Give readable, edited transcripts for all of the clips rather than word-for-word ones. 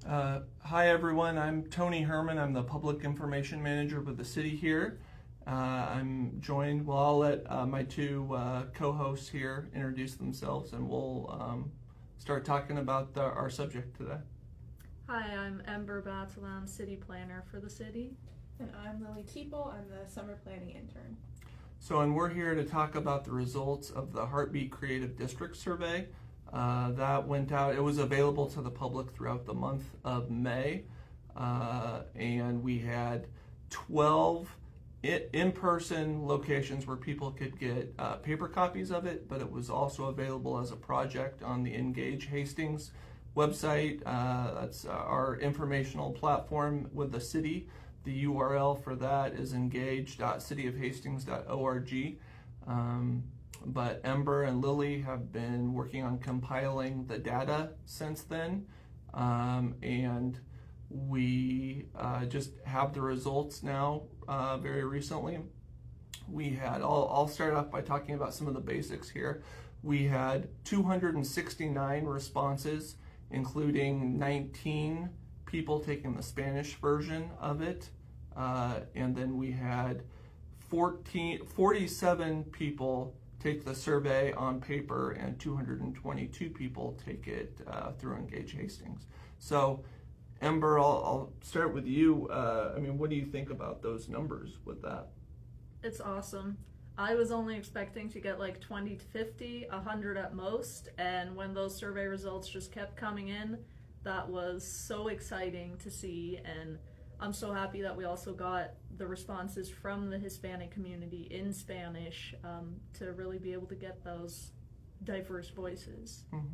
Hi everyone, I'm Tony Herrman. I'm the Public Information Manager with the city here. I'm joined, well, I'll let my two co-hosts here introduce themselves, and we'll start talking about our subject today. Hi, I'm Ember, Batelaan, City Planner for the city. And I'm Teeple. I'm the Summer Planning Intern. And we're here to talk about the results of the Heartbeat Creative District Survey. That went out, it was available to the public throughout the month of May, and we had 12 in-person locations where people could get paper copies of it, but it was also available as a project on the Engage Hastings website. That's our informational platform with the city. The URL for that is engage.cityofhastings.org. But Ember and Lily have been working on compiling the data since then, and we just have the results now very recently. We had, I'll start off by talking about some of the basics here. We had 269 responses, including 19 people taking the Spanish version of it, and then we had 47 people take the survey on paper, and 222 people take it through Engage Hastings. So, Ember, I'll start with you. What do you think about those numbers with that? It's awesome. I was only expecting to get like 20 to 50, 100 at most, and when those survey results just kept coming in, that was so exciting to see, and I'm so happy that we also got the responses from the Hispanic community in Spanish to really be able to get those diverse voices. Mm-hmm.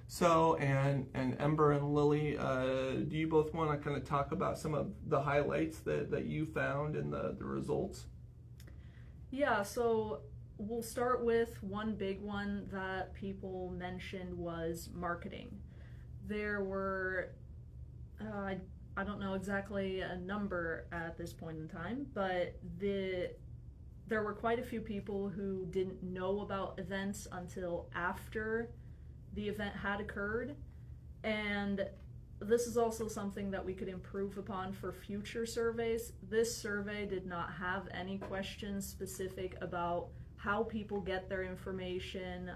So, and Ember and Lily, do you both want to kind of talk about some of the highlights that you found in the results? Yeah, so we'll start with one big one that people mentioned was marketing. There were, I don't know exactly a number at this point in time, but there were quite a few people who didn't know about events until after the event had occurred, and this is also something that we could improve upon for future surveys. This survey did not have any questions specific about how people get their information,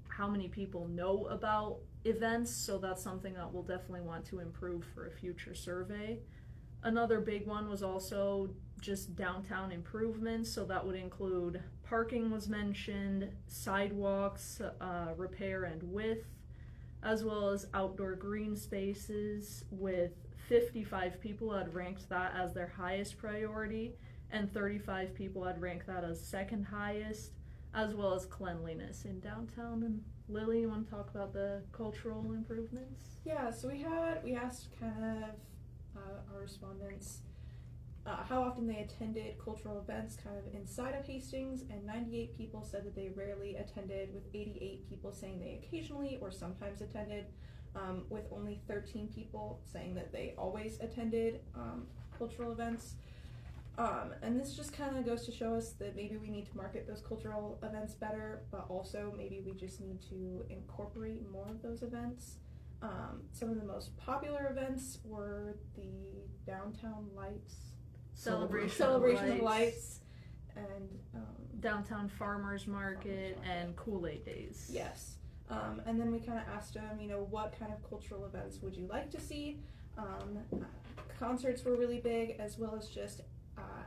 how many people know about events, so that's something that we'll definitely want to improve for a future survey. Another big one was also just downtown improvements, so that would include parking was mentioned, sidewalks, repair and width, as well as outdoor green spaces, with 55 people had ranked that as their highest priority, and 35 people had ranked that as second highest, as well as cleanliness in downtown. And Lily, you want to talk about the cultural improvements? Yeah, so we asked kind of our respondents how often they attended cultural events kind of inside of Hastings, and 98 people said that they rarely attended, with 88 people saying they occasionally or sometimes attended, with only 13 people saying that they always attended cultural events. And this just kind of goes to show us that maybe we need to market those cultural events better, but also maybe we just need to incorporate more of those events. Some of the most popular events were the Downtown Lights, Celebration of Lights, and Downtown Farmers Market, and Kool-Aid Days. Yes. And then we kind of asked them, what kind of cultural events would you like to see? Concerts were really big, as well as just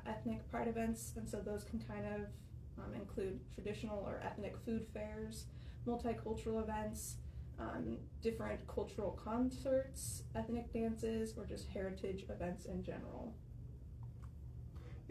ethnic pride events, and so those can kind of include traditional or ethnic food fairs, multicultural events, different cultural concerts, ethnic dances, or just heritage events in general.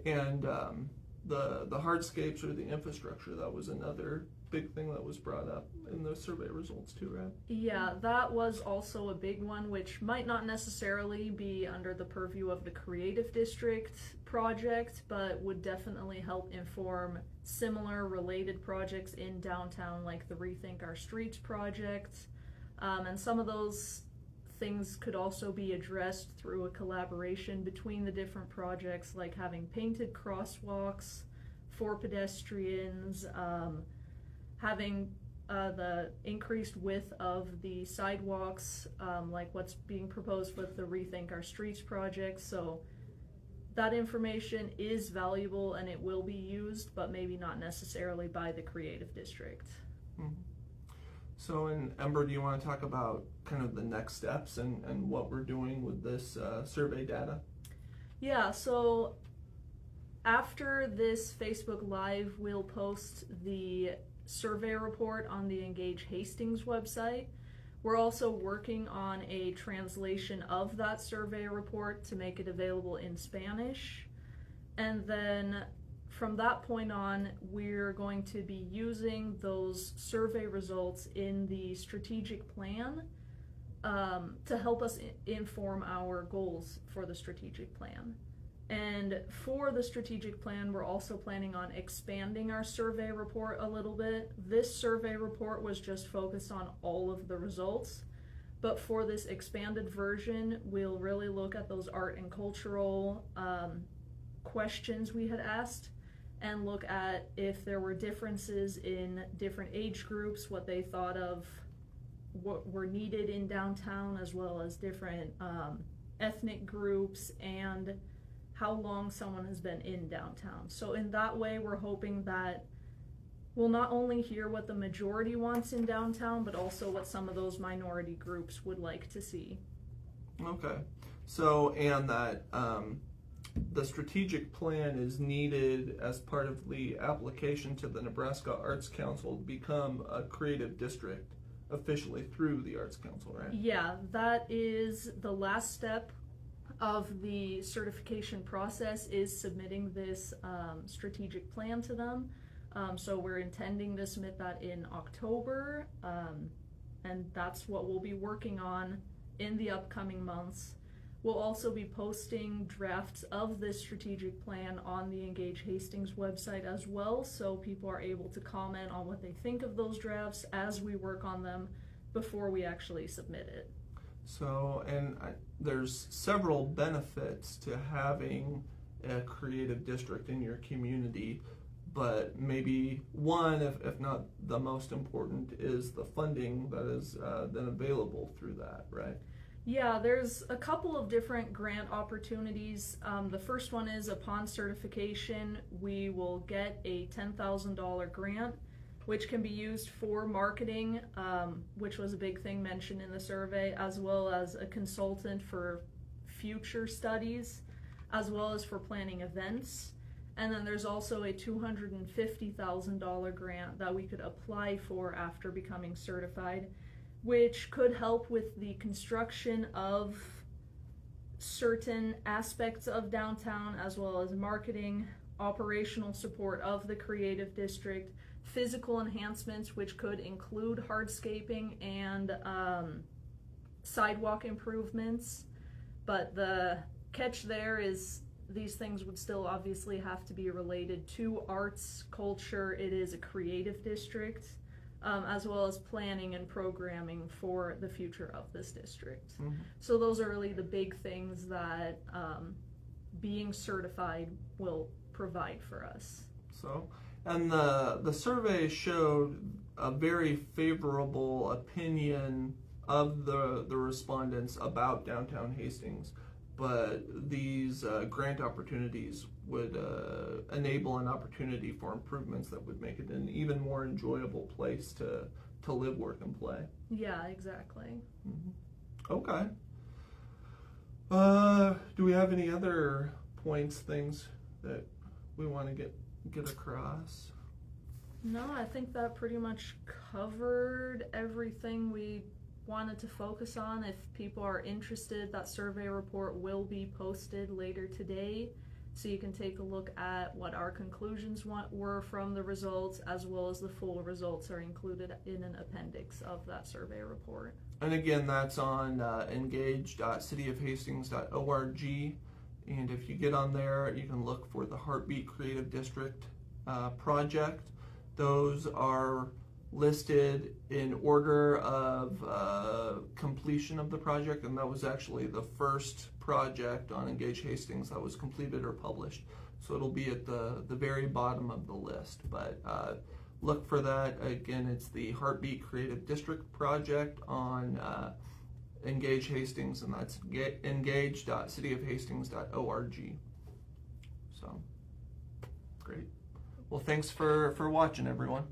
And the hardscapes or the infrastructure, that was another big thing that was brought up in the survey results too, right? Yeah, that was also a big one, which might not necessarily be under the purview of the Creative District project, but would definitely help inform similar related projects in downtown, like the Rethink Our Streets project. And some of those things could also be addressed through a collaboration between the different projects, like having painted crosswalks for pedestrians, having the increased width of the sidewalks, like what's being proposed with the Rethink Our Streets project. So that information is valuable and it will be used, but maybe not necessarily by the creative district. Mm-hmm. So, in Ember, do you want to talk about kind of the next steps and what we're doing with this survey data? Yeah, so after this Facebook Live, we'll post the survey report on the Engage Hastings website. We're also working on a translation of that survey report to make it available in Spanish. And then from that point on, we're going to be using those survey results in the strategic plan to help us inform our goals for the strategic plan. And for the strategic plan, we're also planning on expanding our survey report a little bit. This survey report was just focused on all of the results, but for this expanded version, we'll really look at those art and cultural questions we had asked and look at if there were differences in different age groups, what they thought of what were needed in downtown, as well as different ethnic groups and how long someone has been in downtown. So in that way, we're hoping that we'll not only hear what the majority wants in downtown, but also what some of those minority groups would like to see. Okay. So, and that the strategic plan is needed as part of the application to the Nebraska Arts Council to become a creative district officially through the Arts Council, right? Yeah, that is the last step of the certification process, is submitting this strategic plan to them. So we're intending to submit that in October, and that's what we'll be working on in the upcoming months. We'll also be posting drafts of this strategic plan on the Engage Hastings website as well, so people are able to comment on what they think of those drafts as we work on them before we actually submit it. So, and there's several benefits to having a creative district in your community, but maybe one, if not the most important, is the funding that is then available through that, right? Yeah, there's a couple of different grant opportunities. The first one is upon certification, we will get a $10,000 grant, which can be used for marketing, which was a big thing mentioned in the survey, as well as a consultant for future studies, as well as for planning events. And then there's also a $250,000 grant that we could apply for after becoming certified, which could help with the construction of certain aspects of downtown, as well as marketing, operational support of the creative district, physical enhancements, which could include hardscaping and sidewalk improvements. But the catch there is these things would still obviously have to be related to arts, culture. It is a creative district, as well as planning and programming for the future of this district. Mm-hmm. So those are really the big things that being certified will provide for us. So, and the survey showed a very favorable opinion of the respondents about downtown Hastings, but these grant opportunities would enable an opportunity for improvements that would make it an even more enjoyable place to live, work, and play. Yeah, exactly. Mm-hmm. Okay. Do we have any other points, things that we want to get across? No, I think that pretty much covered everything we wanted to focus on. If people are interested, that survey report will be posted later today, so you can take a look at what our conclusions were from the results, as well as the full results are included in an appendix of that survey report. And again, that's on engage.cityofhastings.org, and if you get on there, you can look for the Heartbeat Creative District project. Those are listed in order of completion of the project, and that was actually the first project on Engage Hastings that was completed or published. So it'll be at the very bottom of the list. But look for that. Again, it's the Heartbeat Creative District Project on Engage Hastings, and that's engage.cityofhastings.org. So, great. Well, thanks for watching, everyone.